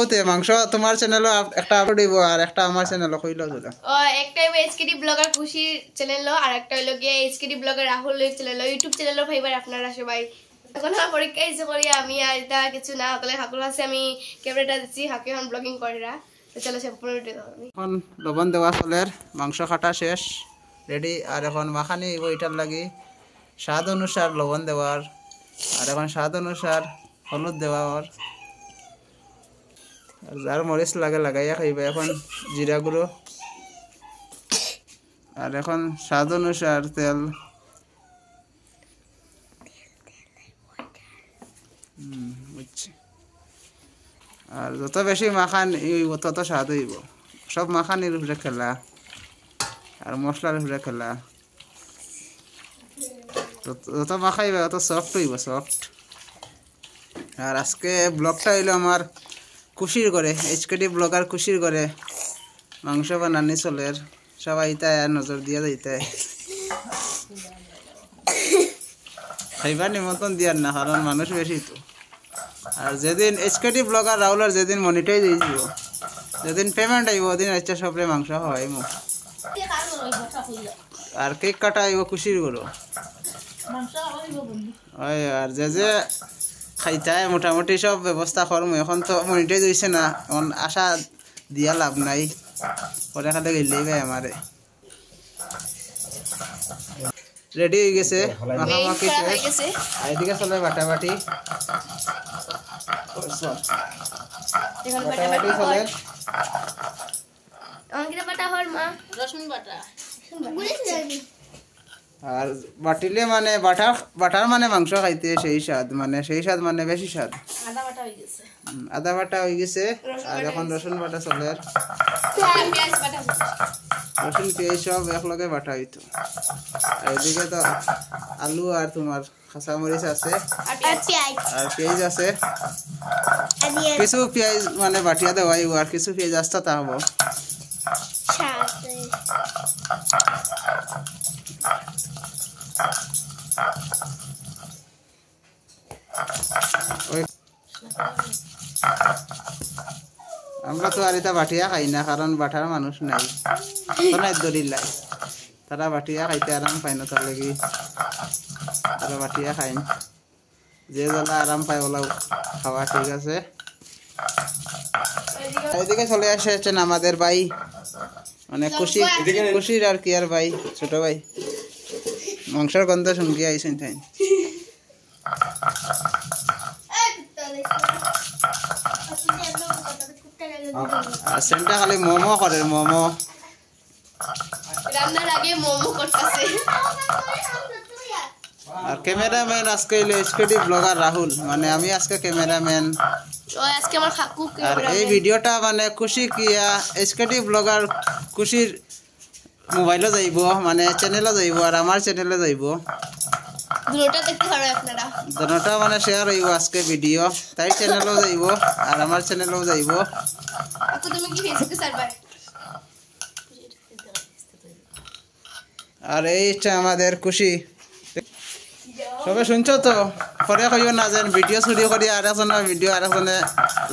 কতে মাংস তোমার চ্যানেলও একটা আপলোড দিব আর একটা আমার চ্যানেলও কইলো দিলা ও একটা এইচকেডি ব্লগার খুশি চ্যানেল আর একটা হলো গিয়ে এইচকেডি ব্লগার রাহুলের চ্যানেল ইউটিউব চ্যানেলও ভাইবার আপনারা সবাই এখন আমার পরীক্ষা এসে করি আমি আর এটা কিছু না সকলে হাকুর আছে আমি ক্যামেরাটা দিচ্ছি হাকে এখন ব্লগিং করেরা তো চলো সম্পূর্ণ ভিডিও দাও আমি এখন লবণ দেওয়া চলের মাংস কাটা শেষ রেডি আর এখন মাখানি ওইটার লাগি স্বাদ অনুসার লবণ দেওয়ার আর এখন স্বাদ অনুসার হলুদ দেওয়ার আর যার মরিচ লাগে লাগাইয়া খাইবে এখন জিরা গুঁড়ো আর এখন স্বাদ অনুসার তেল বুঝছি আর যত বেশি মাখান তত স্বাদ হইব সব মাখানির উপরে খেলা আর মশলার উপরে খেলা যত মাখাইবে তত সফট হইব সফট আর আজকে ব্লগটা হইলো আমার খুশির করে এইচকেডি ব্লগার খুশির করে মাংস বানানি চলের সবাই তাই আর নজর দিয়া যাইতে খাইবার নিমন্ত্রণ দিয়ার না কারণ মানুষ বেশি তো আর যেদিন এইচকেডি ব্লগার রাহুলের যেদিন মনিটাইজ হয়েছিল যেদিন পেমেন্ট আইব ওদিন আচ্ছা সবরে মাংস হয় মুখ আর কেক কাটা আইব খুশির করো হয় আর যে খাইতায় মোটামুটি সব ব্যবস্থা করম এখন তো মনিটাইজ হয়েছে না এখন আশা দিয়া লাভ নাই পরে খালে গেলেই ভাই আমারে রেডি হয়ে গেছে মাখামাখি শেষ এদিকে চলে বাটাবাটি বাটাবাটি চলে বাটা হল মা রসুন বাটা আর বাটিলে মানে বাটার মানে মাংস খাইতে সেই স্বাদ মানে বেশি স্বাদ আদা বাটা হয়ে গেছে আর এখন রসুন বাটা চলে রসুন পেঁয়াজ সব একলগে বাটা হইতো আর এদিকে তো আলু আর তোমার কাঁচামরিচ আছে আর পেঁয়াজ আছে কিছু পেঁয়াজ মানে বাটিয়া দেওয়া আর কিছু পেঁয়াজ আসতে তা হবো আমরা তো আর এটা বাটিয়া খাই না কারণ বাটার মানুষ নাই দলিলাই তারা বাটিয়া খাইতে আরাম পায় না তার লাগি তারা বাটিয়া খাইন যে জ্বালা আরাম পায় ওলা খাওয়া ঠিক আছে এদিকে চলে আসেছেন আমাদের ভাই মানে খুশির আর কি আর ভাই ছোট ভাই মাংসের গন্ধ শুনকি আইসেন তাই আর সেন্টা খালি মোমো করে মোমো রান্নার আগে মোমো করতেছে আর ক্যামেরাম্যান আজকে এইচকেডি ব্লগার রাহুল মানে আমি আজকে ক্যামেরাম্যান আজকে আমার খাকু আর এই ভিডিওটা মানে খুশি কিয়া এইচকেডি ব্লগার খুশির মোবাইলও যাইব মানে চ্যানেলও যাইব আর আমার চ্যানেলে যাইব দুটোটা দেখতে পারো আপনারা দুটোটা মানে শেয়ার হইব আজকে ভিডিও তাই চ্যানেলও যাইব আর আমার চ্যানেলও যাইব আপু তুমি কি ফেসবুকে সার্ভার আর এইটা আমাদের খুশি সবে শুনছো তো পরে কইও না যেন ভিডিও চুরি করি আরেকজনের ভিডিও আরেকজনে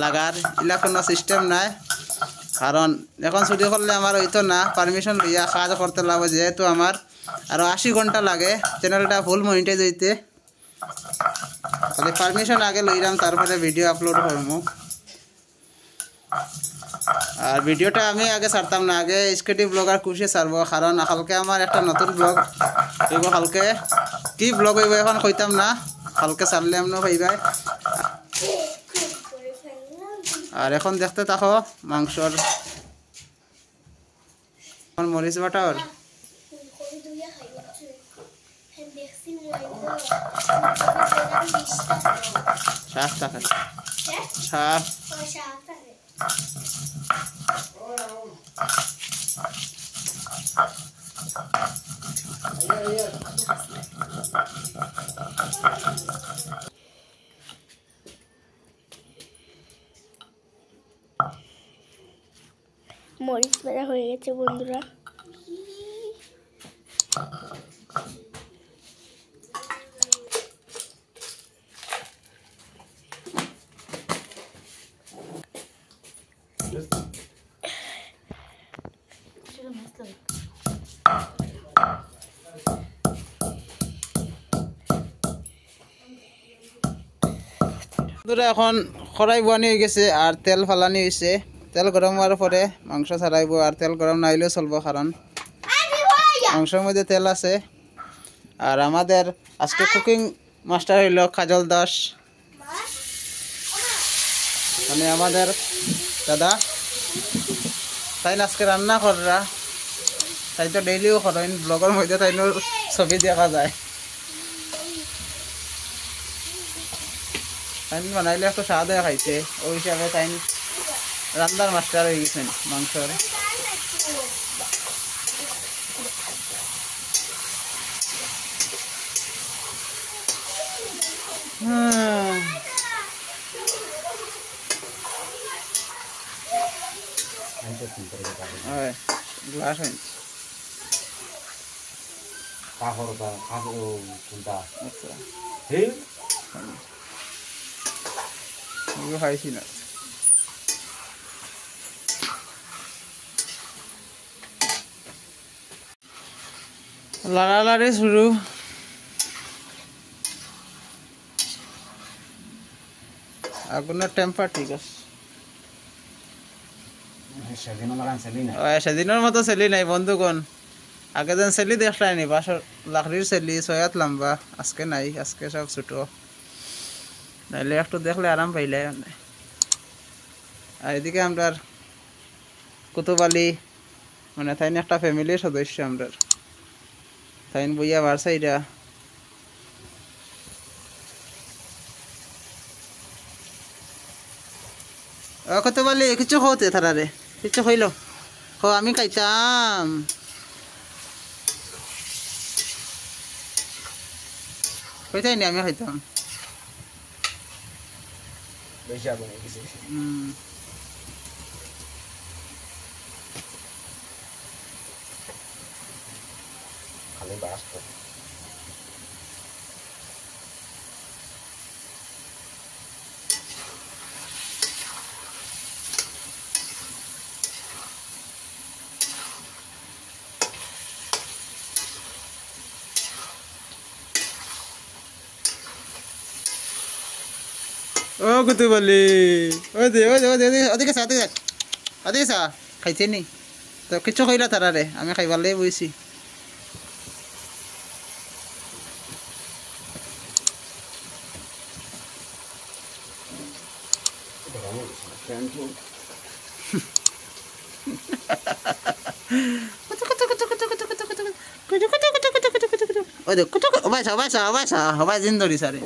লাগার এলা কোনো সিস্টেম নাই কারণ এখন চুরি করলে আমার হইতো না পারমিশন লইয়া কাজ করতে লাগবে যেহেতু আমার আরো 80 ঘন্টা লাগে চ্যানেলটা ফুল মনিটাইজ হইতে তাহলে পারমিশন আগে লইলাম তারপরে ভিডিও আপলোড করবো আর ভিডিওটা আমি আগে ছাড়তাম না আগে এইচকেডি ব্লগার খুশি ছাড়বো কারণ কালকে আমার একটা নতুন ব্লগ হইব কালকে কি ব্লগ হইব এখন কইতাম না কালকে ছাড়লে এমন হইবাই আর এখন দেখতে থাকো মাংসর মরিচ বাটার সাফ থাকে সাফ মরিচ ভাজা হয়ে গেছে বন্ধুরা এখন খড়াই বানি হয়ে গেছে আর তেল ফালানি হয়েছে। তেল গরম হওয়ার পরে মাংস ছাড়াইব, আর তেল গরম না হইলেও চলবো, কারণ মাংসের মধ্যে তেল আছে। আর আমাদের আজকে কুকিং মাস্টার হইল কাজল দাস, মানে আমাদের দাদা। তাই আজকে রান্না কররা, তাই তো ডেইলিও করেন, ব্লগের মধ্যে তাই ছবি দেখা যায়। তাই বানাইলে একটু স্বাদ হয়ে খাইছে, ওই হিসাবে তাই রান্নার মাস্টার হয়ে গেছেন মাংসর। গ্লাস হয়েছে খাইছি না। লাড়ালাড়ি শুরু। আগুনের টেম্পার ঠিক আছে, সেদিনের মতো সেলি নাই বন্ধুগণ। আগে যেন সেলি দেখলাইনি, 5 লাকড়ির সেলি 6 হাত লম্বা, আজকে নাই, আজকে সব ছোট। নাইলে একটু দেখলে আরাম পাইলে। আর এদিকে আমরা কুতুব আলী, মানে তাই একটা ফ্যামিলির সদস্য আমরা, তাই বইয়া বারসাইডা। কুতুব আলী কিছু খাওতে তারারে, কিছু খাইল আমি খাইতাম। কইতাই নি আমি খাইতাম। ও কুতুব আলী, ওদিকে চা খাইছে নি তো? কিছু খাইলা তারারে, আমি খাইবার লাই বইছি। সবাই দিন ধরি সারে।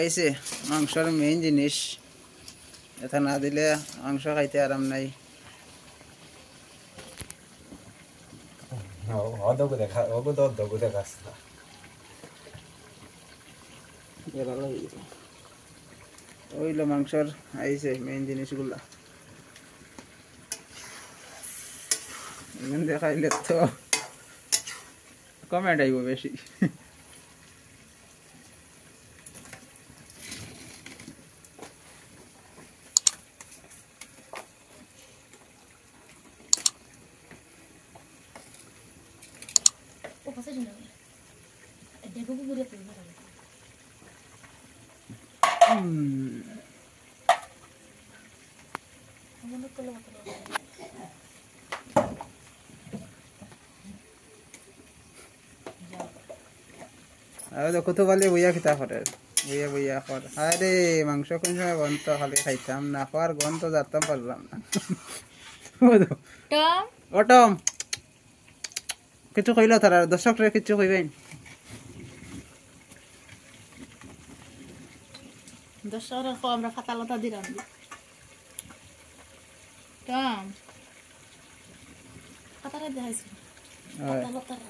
আইসে মাংসর মেইন জিনিস, এটা না দিলে মাংস খাইতে আরাম নাই। ওইল মাংসর আইসে মেইন জিনিসগুলা, দেখাইলে তো কমেন্ট আইব বেশি। কুতুব আলী বইয়া খিতা করে, বইয়া কর। আরে মাংস কোন সময় গন্ধ খালি খাইতাম না, খাওয়ার গন্ধ জানতাম পারলাম না। অটম কিছু কইল তারা, দর্শকরা কিছু কইবেন? দর্শকরা আমরা ফাতালতা দিলাম টম ফাতালে দেখাইছি,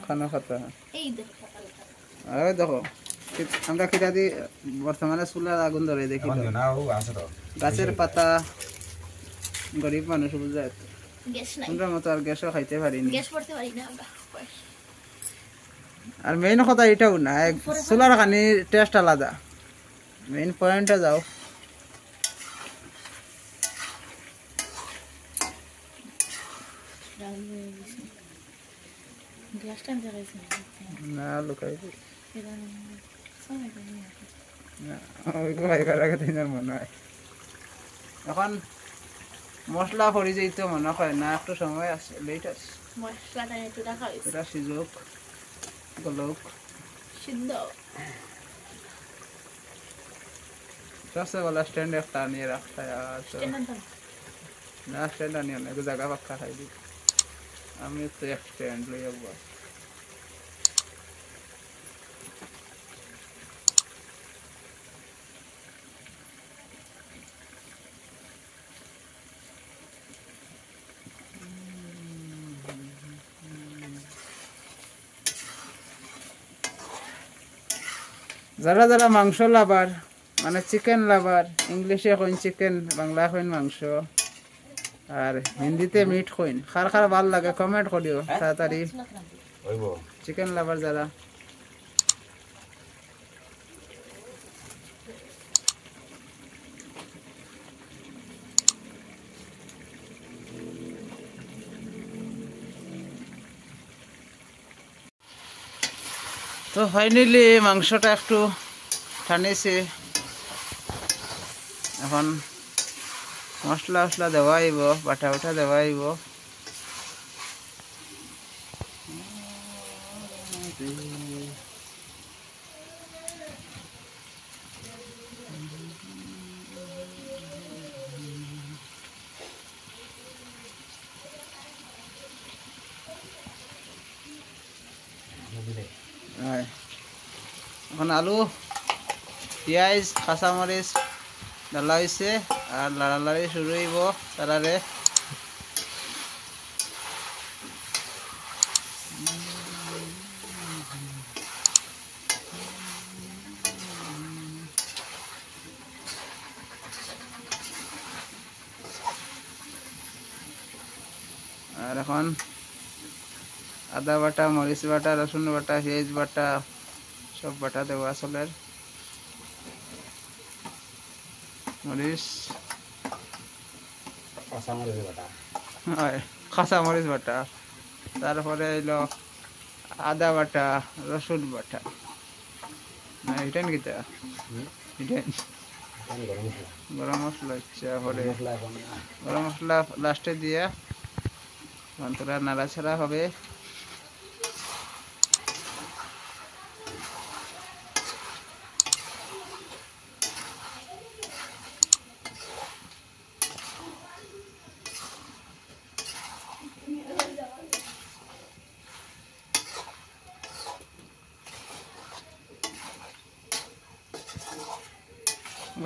খানা ফাতা। এই দেখো ফাতালতা, দেখো আমরা কিটা দি বর্তমানে চুলার আগুন ধরে দেখি এখন দিও না ও আছে তো গাছের পাতা গরিব মানুষ বুঝে গ্যাস নাই আমরা মতো আর গ্যাসও খাইতে পারিনি গ্যাস পড়তে পারি না আমরা আর মেইন কথা এটাও না চুলার খানি টেস্ট আলাদা মেইন পয়েন্টে যাও গ্যাস টাইম দেখাইছে না লুকাই না মনে হয় এখন মশলা পড়ি যেত মনে হয় না একটু সময় আছে লেট আছে মশলাটা একটু রাখা হয়েছে এটা সিজুক গলক সিদ্ধ सबसे वाला स्टैंड একটা নিয়ে রাখতে আর না স্ট্যান্ড আনি অনেক জায়গা পাক্কা খাই দি আমি তো এক স্ট্যান্ড লই যাবো যারা যারা মাংস লাভার মানে চিকেন লাভার ইংলিশে কইন চিকেন বাংলা কইন মাংস আর হিন্দিতে মিট কইন খার খার ভাল লাগে কমেন্ট করিও তাড়াতাড়ি হইব চিকেন লাভার যারা তো ফাইনালি মাংসটা একটু ঠান্ডেছে এখন মশলা মশলা দেওয়া হইব বাটা বাটা দেওয়া হইব এখন আলু পেঁয়াজ কাঁচামরিচ ডালা হয়েছে আর লাড়ালাড়ি শুরু হইব তারারে আর এখন আদা বাটা মরিচ বাটা রসুন বাটা পেঁয়াজ বাটা সব বাটা দেওয়া চলের মরিচ কাঁচামরিচ বাটা হয় কাঁচা মরিচ বাটা তারপরে এলো আদা বাটা রসুন বাটা না এটাই কিটা এটাই গরম মশলা গরম মশলা ইচ্ছা পরে মশলা এখন গরম মশলা লাস্টে দিয়ে তোরা নাড়াছাড়া হবে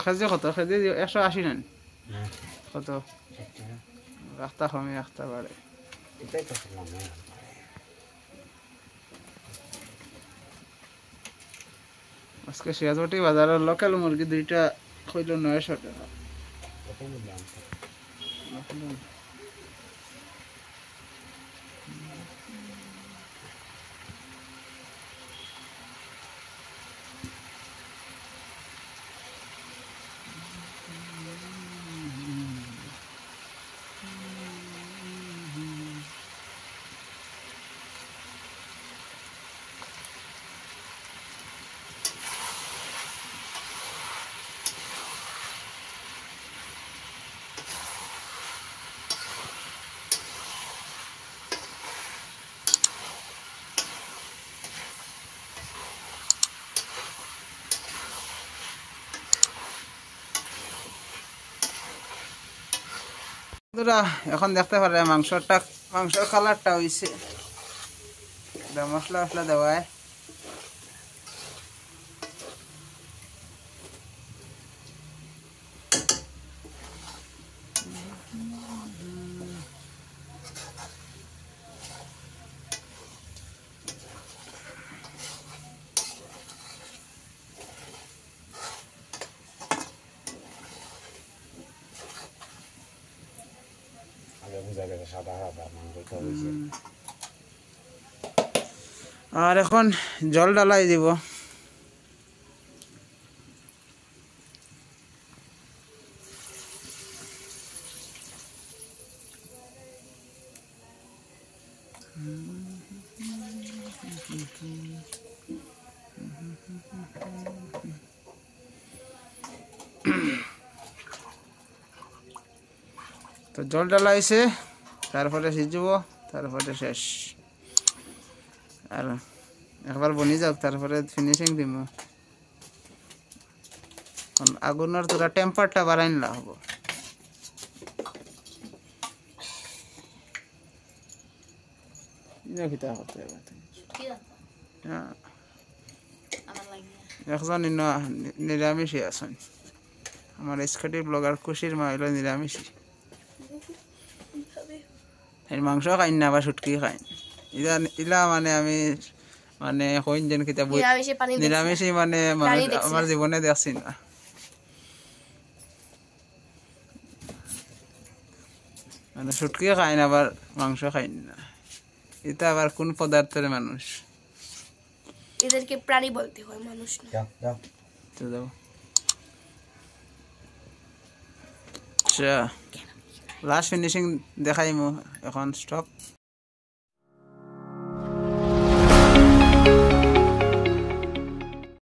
কেজি কত কেজি 180 নেন কত রাস্তা কমে রাস্তা বাড়ে এটাই তো করলাম না আজকে শিয়াজবাটি বাজারের লোকাল মুরগি দুইটা হইল 900 টাকা কত নিলাম বন্ধুরা এখন দেখতে পারে মাংসের কালারটা হইছে মশলা মশলা দেওয়ায় বুঝা গেছে সাদা সাদা মাংস তো হয়েছে আর এখন জল ডালাই দিব তো জল ডালাইছে তারপরে সিজব তারপরে শেষ আর একবার বনি যাক তারপরে ফিনিশিং দিব আগুনের তোরা টেম্পারটা বাড়াই নিলা হবো খিতা করতে হবে একজন নিরামিষই আছেন আমার স্কাটি ব্লগার খুশির মা হইল নিরামিষই এর মাংস খাই না বা শুটকি খাই ইলা মানে আমি মানে হইন যেন কিতা নিরামিষই মানে আমার জীবনে দেখছি না মানে শুটকি খাই না আবার মাংস খাই না এটা আবার কোন পদার্থের মানুষ এদেরকে প্রাণী বলতে হয় মানুষ না দাও দাও তো দাও আচ্ছা লাস্ট ফিনিশিং দেখাইমু এখন স্টপ